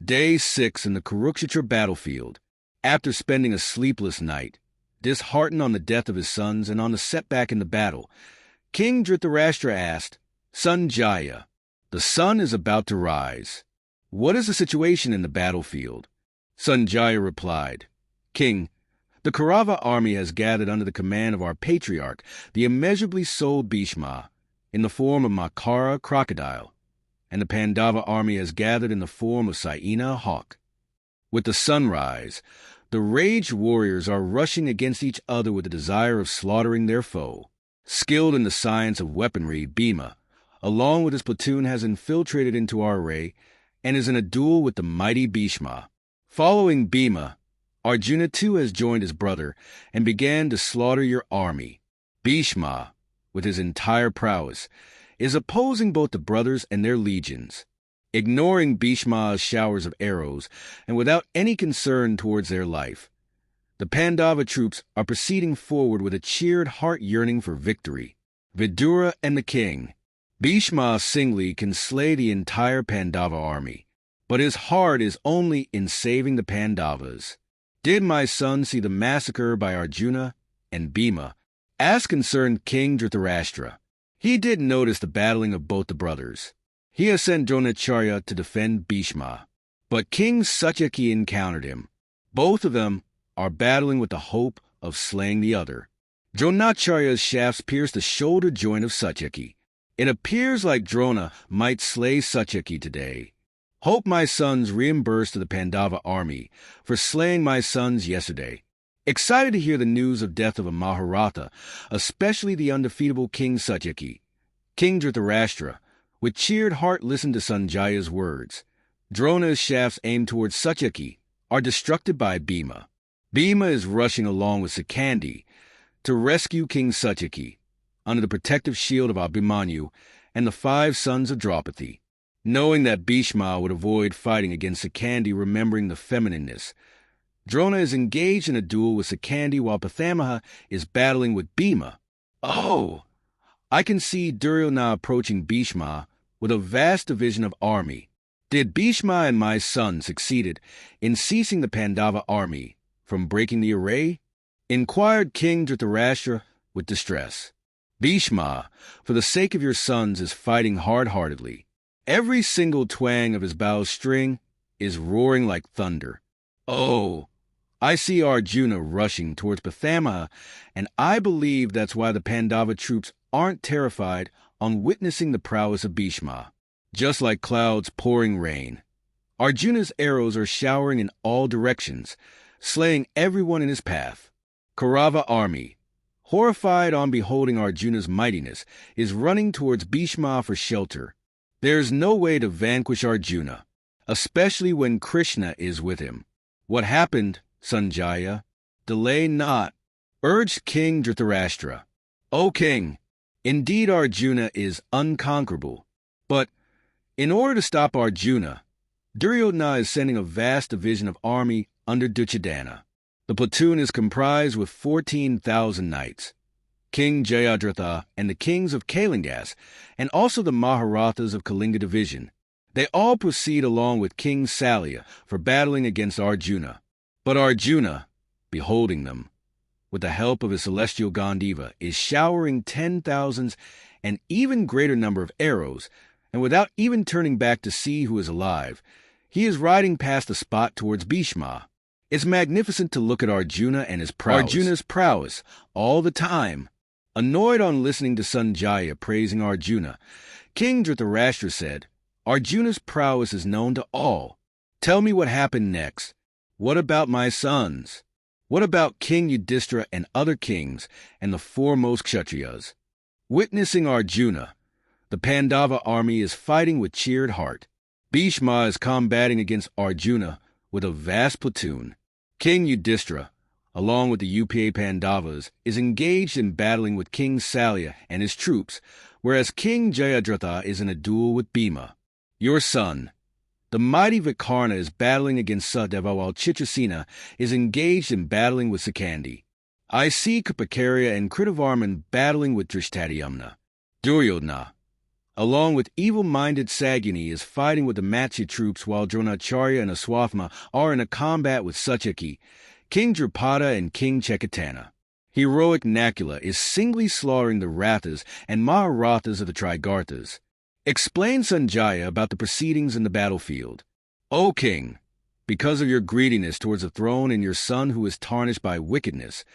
Day 6 in the Kurukshetra battlefield. After spending a sleepless night, disheartened on the death of his sons and on the setback in the battle, King Dhritarashtra asked, Sanjaya, the sun is about to rise. What is the situation in the battlefield? Sanjaya replied, King, the Kaurava army has gathered under the command of our patriarch, the immeasurably souled Bhishma, in the form of Makara crocodile, and the Pandava army has gathered in the form of Saina hawk. With the sunrise, the raged warriors are rushing against each other with the desire of slaughtering their foe. Skilled in the science of weaponry, Bhima, along with his platoon, has infiltrated into our array and is in a duel with the mighty Bhishma. Following Bhima, Arjuna too has joined his brother and began to slaughter your army. Bhishma, with his entire prowess, is opposing both the brothers and their legions. Ignoring Bhishma's showers of arrows and without any concern towards their life, the Pandava troops are proceeding forward with a cheered heart yearning for victory. Vidura and the king. Bhishma singly can slay the entire Pandava army, but his heart is only in saving the Pandavas. Did my son see the massacre by Arjuna and Bhima? Asked concerned King Dhritarashtra. He did notice the battling of both the brothers. He has sent Dronacharya to defend Bhishma, but King Satyaki encountered him. Both of them are battling with the hope of slaying the other. Dronacharya's shafts pierced the shoulder joint of Satyaki. It appears like Drona might slay Satyaki today. Hope my sons reimburse to the Pandava army for slaying my sons yesterday. Excited to hear the news of death of a Mahabharata, especially the undefeatable King Satyaki. King Dhritarashtra, with cheered heart, listened to Sanjaya's words. Drona's shafts aimed towards Satyaki are destructed by Bhima. Bhima is rushing along with Sikandi to rescue King Satyaki under the protective shield of Abhimanyu and the 5 sons of Draupadi. Knowing that Bhishma would avoid fighting against Sikandi, remembering the feminineness, Drona is engaged in a duel with Sikandi while Pithamaya is battling with Bhima. Oh! I can see Duryodhana approaching Bhishma with a vast division of army. Did Bhishma and my son succeeded in ceasing the Pandava army from breaking the array? Inquired King Dhritarashtra with distress. Bhishma, for the sake of your sons, is fighting hard-heartedly. Every single twang of his bowstring is roaring like thunder. Oh! I see Arjuna rushing towards Pithamaya, and I believe that's why the Pandava troops aren't terrified on witnessing the prowess of Bhishma. Just like clouds pouring rain, Arjuna's arrows are showering in all directions, slaying everyone in his path. Kaurava army, horrified on beholding Arjuna's mightiness, is running towards Bhishma for shelter. There's no way to vanquish Arjuna, especially when Krishna is with him. What happened, Sanjaya? Delay not, urged King Dhritarashtra. O king, indeed Arjuna is unconquerable, but in order to stop Arjuna, Duryodhana is sending a vast division of army under Duryodhana. The platoon is comprised with 14,000 knights. King Jayadratha and the kings of Kalingas, and also the Maharathas of Kalinga division. They all proceed along with King Salya for battling against Arjuna. But Arjuna, beholding them, with the help of his celestial Gandiva, is showering 10,000s and even greater number of arrows, and without even turning back to see who is alive, he is riding past the spot towards Bhishma. It's magnificent to look at Arjuna and his prowess. Arjuna's prowess, all the time. Annoyed on listening to Sanjaya praising Arjuna, King Dhritarashtra said, Arjuna's prowess is known to all. Tell me what happened next. What about my sons? What about King Yudhishthira and other kings and the foremost Kshatriyas? Witnessing Arjuna, the Pandava army is fighting with cheered heart. Bhishma is combating against Arjuna with a vast platoon. King Yudhishthira, along with the UPA Pandavas, is engaged in battling with King Salya and his troops, whereas King Jayadratha is in a duel with Bhima. Your son, the mighty Vikarna, is battling against Sadeva, while Chitrasena is engaged in battling with Sikandi. I see Kripakarya and Kritavarman battling with Drishtadyumna. Duryodhana, along with evil-minded Sagyani, is fighting with the Matsya troops while Dronacharya and Aswathama are in a combat with Satyaki, King Drupada and King Chekatana. Heroic Nakula is singly slaughtering the Rathas and Maharathas of the Trigarthas. Explain Sanjaya about the proceedings in the battlefield. O king, because of your greediness towards the throne and your son who is tarnished by wickedness,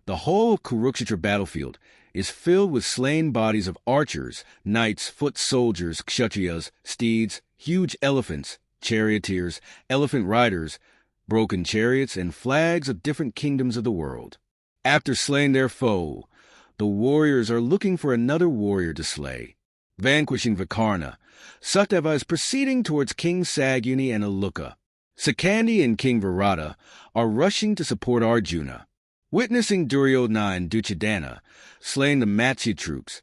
the whole of Kurukshetra battlefield is filled with slain bodies of archers, knights, foot soldiers, kshatriyas, steeds, huge elephants, charioteers, elephant riders, broken chariots, and flags of different kingdoms of the world. After slaying their foe, the warriors are looking for another warrior to slay. Vanquishing Vikarna, Satyava is proceeding towards King Sagyani and Aluka. Sakandi and King Virata are rushing to support Arjuna. Witnessing Duryodhana and Duchadana slaying the Matsya troops,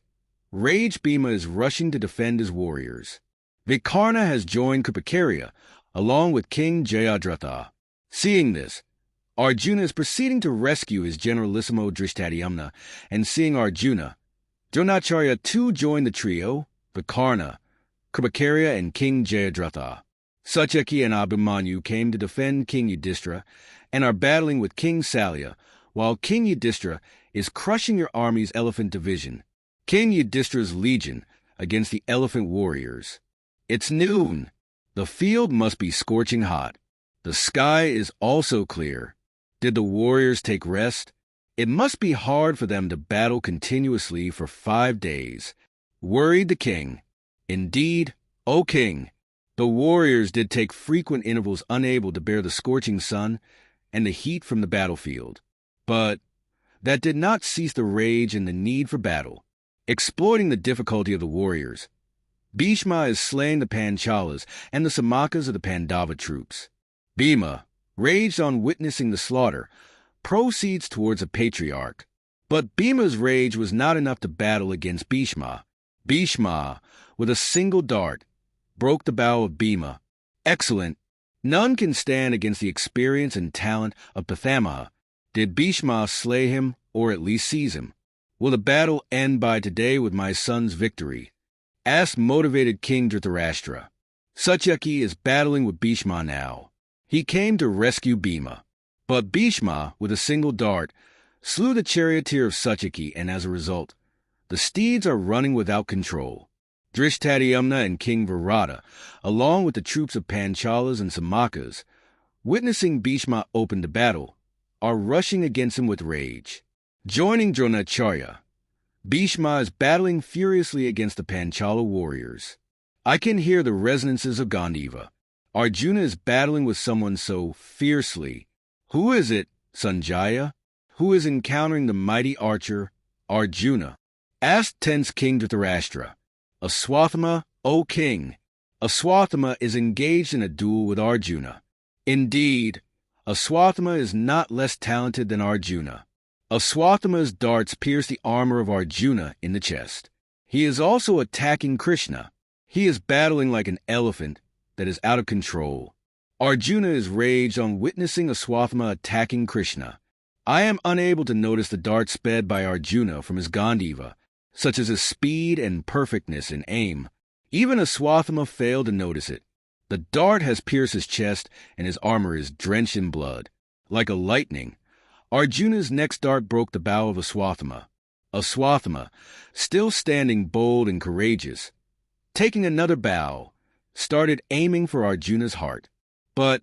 Rage Bhima is rushing to defend his warriors. Vikarna has joined Kurukshetra, along with King Jayadratha. Seeing this, Arjuna is proceeding to rescue his generalissimo Drishtadyumna, and seeing Arjuna, Dronacharya too joined the trio, Vikarna, Kurukshetra, and King Jayadratha. Satyaki and Abhimanyu came to defend King Yudhishthira and are battling with King Salya, while King Yudhishthira is crushing your army's elephant division, King Yudhishthira's legion, against the elephant warriors. It's noon. The field must be scorching hot. The sky is also clear. Did the warriors take rest? It must be hard for them to battle continuously for 5 days. Worried the king. Indeed, O king, the warriors did take frequent intervals unable to bear the scorching sun and the heat from the battlefield. But that did not cease the rage and the need for battle. Exploiting the difficulty of the warriors, Bhishma is slaying the Panchalas and the Samakas of the Pandava troops. Bhima, raged on witnessing the slaughter, proceeds towards a patriarch. But Bhima's rage was not enough to battle against Bhishma. Bhishma, with a single dart, broke the bow of Bhima. Excellent. None can stand against the experience and talent of Pithamaya. Did Bhishma slay him, or at least seize him? Will the battle end by today with my son's victory? Asked motivated King Dhritarashtra. Satyaki is battling with Bhishma now. He came to rescue Bhima. But Bhishma, with a single dart, slew the charioteer of Satyaki, and as a result, the steeds are running without control. Drishtadyumna and King Virata, along with the troops of Panchalas and Samakas, witnessing Bhishma open the battle, are rushing against him with rage. Joining Dronacharya, Bhishma is battling furiously against the Panchala warriors. I can hear the resonances of Gandiva. Arjuna is battling with someone so fiercely. Who is it, Sanjaya? Who is encountering the mighty archer, Arjuna? Asked tense King Dhritarashtra. Aswathama, O king. Aswathama is engaged in a duel with Arjuna. Indeed, Aswathama is not less talented than Arjuna. Aswathama's darts pierce the armor of Arjuna in the chest. He is also attacking Krishna. He is battling like an elephant that is out of control. Arjuna is raged on witnessing Aswathama attacking Krishna. I am unable to notice the darts sped by Arjuna from his Gandiva, such as his speed and perfectness in aim. Even Aswathama failed to notice it. The dart has pierced his chest, and his armor is drenched in blood. Like a lightning, Arjuna's next dart broke the bow of Aswathama. Aswathama, still standing bold and courageous, taking another bow, started aiming for Arjuna's heart. But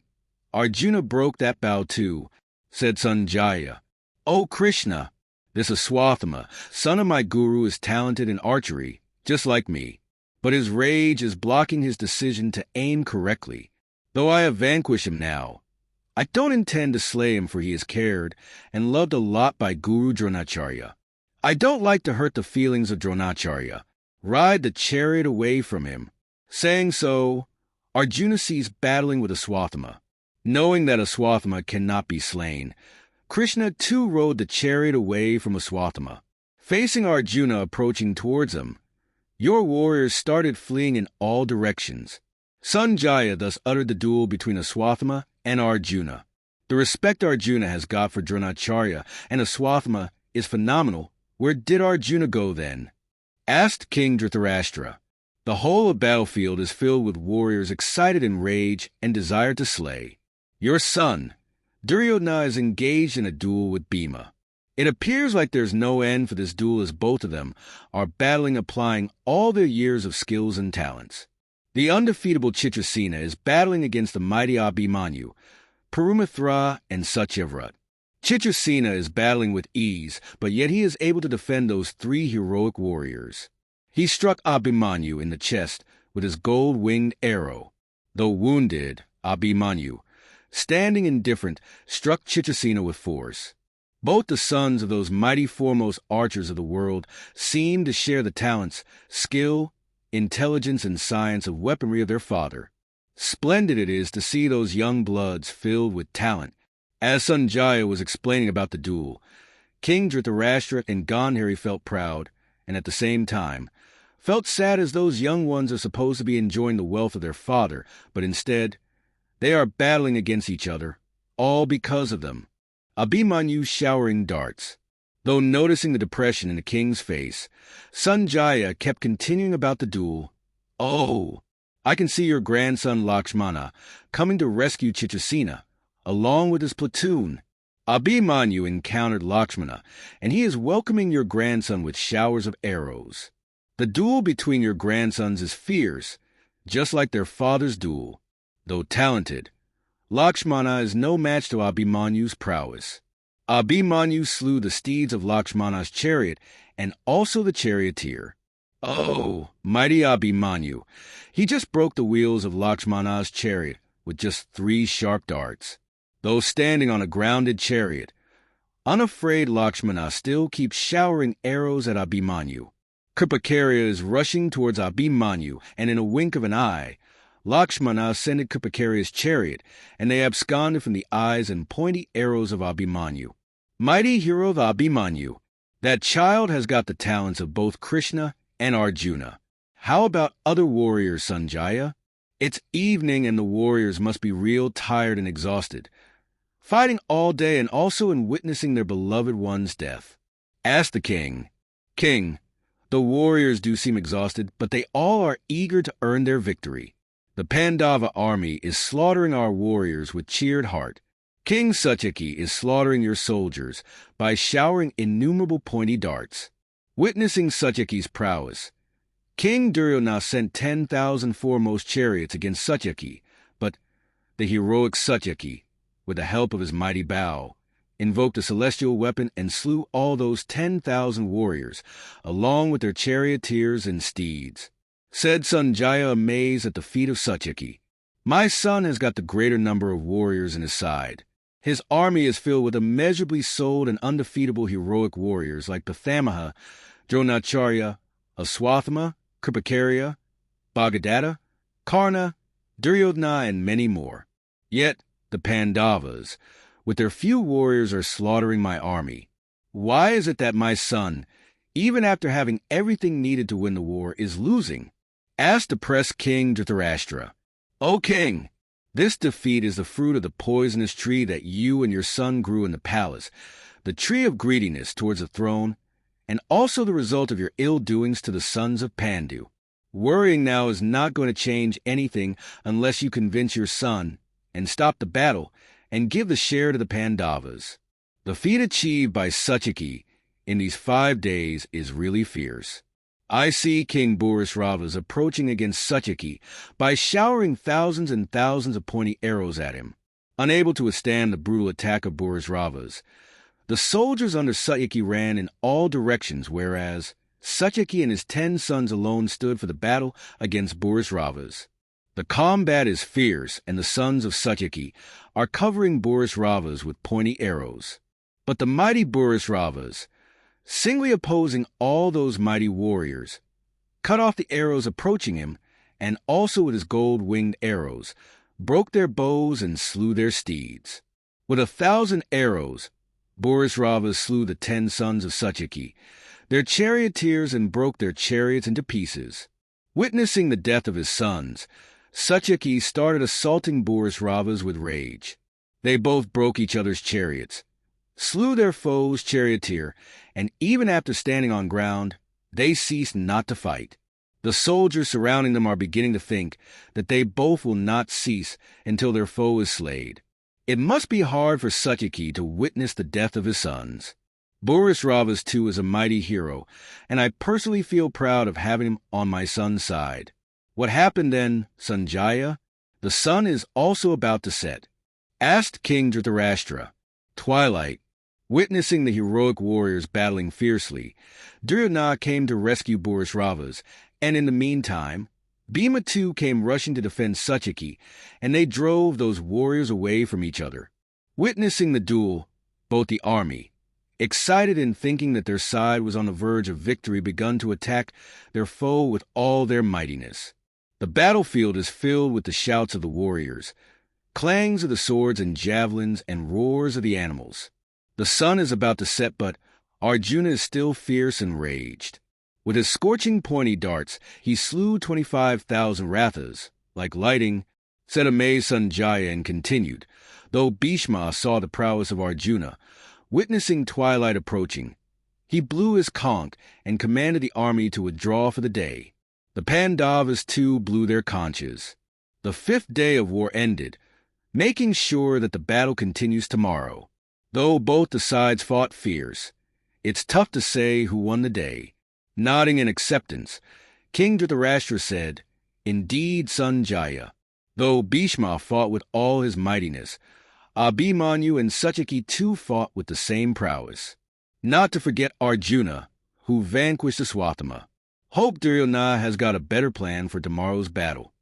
Arjuna broke that bow too, said Sanjaya. O Krishna, this Aswathama, son of my guru, is talented in archery, just like me. But his rage is blocking his decision to aim correctly. Though I have vanquished him now, I don't intend to slay him, for he is cared and loved a lot by Guru Dronacharya. I don't like to hurt the feelings of Dronacharya. Ride the chariot away from him. Saying so, Arjuna ceased battling with Aswathama. Knowing that Aswathama cannot be slain, Krishna too rode the chariot away from Aswathama. Facing Arjuna approaching towards him, your warriors started fleeing in all directions. Sanjaya thus uttered the duel between Aswathama and Arjuna. The respect Arjuna has got for Dronacharya and Aswathama is phenomenal. Where did Arjuna go then? Asked King Dhritarashtra. The whole battlefield is filled with warriors excited in rage and desire to slay. Your son, Duryodhana, is engaged in a duel with Bhima. It appears like there's no end for this duel as both of them are battling, applying all their years of skills and talents. The undefeatable Chitrasena is battling against the mighty Abhimanyu, Parumithra, and Satyavrat. Chitrasena is battling with ease, but yet he is able to defend those three heroic warriors. He struck Abhimanyu in the chest with his gold-winged arrow. Though wounded, Abhimanyu, standing indifferent, struck Chitrasena with force. Both the sons of those mighty foremost archers of the world seem to share the talents, skill, intelligence, and science of weaponry of their father. Splendid it is to see those young bloods filled with talent. As Sanjaya was explaining about the duel, King Dhritarashtra and Gandhari felt proud, and at the same time, felt sad, as those young ones are supposed to be enjoying the wealth of their father, but instead, they are battling against each other, all because of them. Abhimanyu showering darts. Though noticing the depression in the king's face, Sanjaya kept continuing about the duel. "Oh, I can see your grandson Lakshmana coming to rescue Chitrasena, along with his platoon." Abhimanyu encountered Lakshmana, and he is welcoming your grandson with showers of arrows. The duel between your grandsons is fierce, just like their father's duel. Though talented, Lakshmana is no match to Abhimanyu's prowess. Abhimanyu slew the steeds of Lakshmana's chariot and also the charioteer. Oh, mighty Abhimanyu! He just broke the wheels of Lakshmana's chariot with just 3 sharp darts. Though standing on a grounded chariot, unafraid Lakshmana still keeps showering arrows at Abhimanyu. Kripakarya is rushing towards Abhimanyu, and in a wink of an eye, Lakshmana ascended Kripakarya's chariot, and they absconded from the eyes and pointy arrows of Abhimanyu. Mighty hero of Abhimanyu, that child has got the talents of both Krishna and Arjuna. How about other warriors, Sanjaya? It's evening and the warriors must be real tired and exhausted, fighting all day and also in witnessing their beloved one's death. Ask the king. King, the warriors do seem exhausted, but they all are eager to earn their victory. The Pandava army is slaughtering our warriors with cheered heart. King Satyaki is slaughtering your soldiers by showering innumerable pointy darts. Witnessing Satyaki's prowess, King Duryodhana sent 10,000 foremost chariots against Satyaki, but the heroic Satyaki, with the help of his mighty bow, invoked a celestial weapon and slew all those 10,000 warriors, along with their charioteers and steeds. Said Sanjaya, amazed at the feat of Satyaki, "My son has got the greater number of warriors in his side. His army is filled with immeasurably souled and undefeatable heroic warriors like Pithammaha, Dronacharya, Aswathama, Kripakarya, Bhagadatta, Karna, Duryodhana, and many more. Yet the Pandavas, with their few warriors, are slaughtering my army. Why is it that my son, even after having everything needed to win the war, is losing?" Asked depressed King Dhritarashtra. "O king, this defeat is the fruit of the poisonous tree that you and your son grew in the palace, the tree of greediness towards the throne, and also the result of your ill doings to the sons of Pandu. Worrying now is not going to change anything unless you convince your son and stop the battle and give the share to the Pandavas. The feat achieved by Satyaki in these 5 days is really fierce. I see King Burisravas approaching against Satyaki by showering thousands and thousands of pointy arrows at him. Unable to withstand the brutal attack of Burisravas, the soldiers under Satyaki ran in all directions, whereas Satyaki and his 10 sons alone stood for the battle against Burisravas. The combat is fierce, and the sons of Satyaki are covering Burisravas with pointy arrows. But the mighty Burisravas, singly opposing all those mighty warriors, cut off the arrows approaching him, and also with his gold-winged arrows, broke their bows and slew their steeds. With 1,000 arrows, Burisravas slew the 10 sons of Satyaki, their charioteers, and broke their chariots into pieces. Witnessing the death of his sons, Satyaki started assaulting Burisravas with rage. They both broke each other's chariots, slew their foe's charioteer, and even after standing on ground, they ceased not to fight. The soldiers surrounding them are beginning to think that they both will not cease until their foe is slayed. It must be hard for Satyaki to witness the death of his sons. Burisravas too is a mighty hero, and I personally feel proud of having him on my son's side. What happened then, Sanjaya? The sun is also about to set, asked King Dhritarashtra. Twilight. Witnessing the heroic warriors battling fiercely, Duryodhana came to rescue Burisravas, and in the meantime, Bhima too came rushing to defend Satyaki, and they drove those warriors away from each other. Witnessing the duel, both the army, excited and thinking that their side was on the verge of victory, begun to attack their foe with all their mightiness. The battlefield is filled with the shouts of the warriors, clangs of the swords and javelins, and roars of the animals. The sun is about to set, but Arjuna is still fierce and raged. With his scorching pointy darts, he slew 25,000 Rathas. Like lightning, said amazed Sanjaya, and continued, though Bhishma saw the prowess of Arjuna, witnessing twilight approaching, he blew his conch and commanded the army to withdraw for the day. The Pandavas too blew their conches. The 5th day of war ended, making sure that the battle continues tomorrow. Though both the sides fought fierce, it's tough to say who won the day. Nodding in acceptance, King Dhritarashtra said, "Indeed, Sanjaya." Though Bhishma fought with all his mightiness, Abhimanyu and Satyaki too fought with the same prowess. Not to forget Arjuna, who vanquished the Swathama. Hope Duryodhana has got a better plan for tomorrow's battle.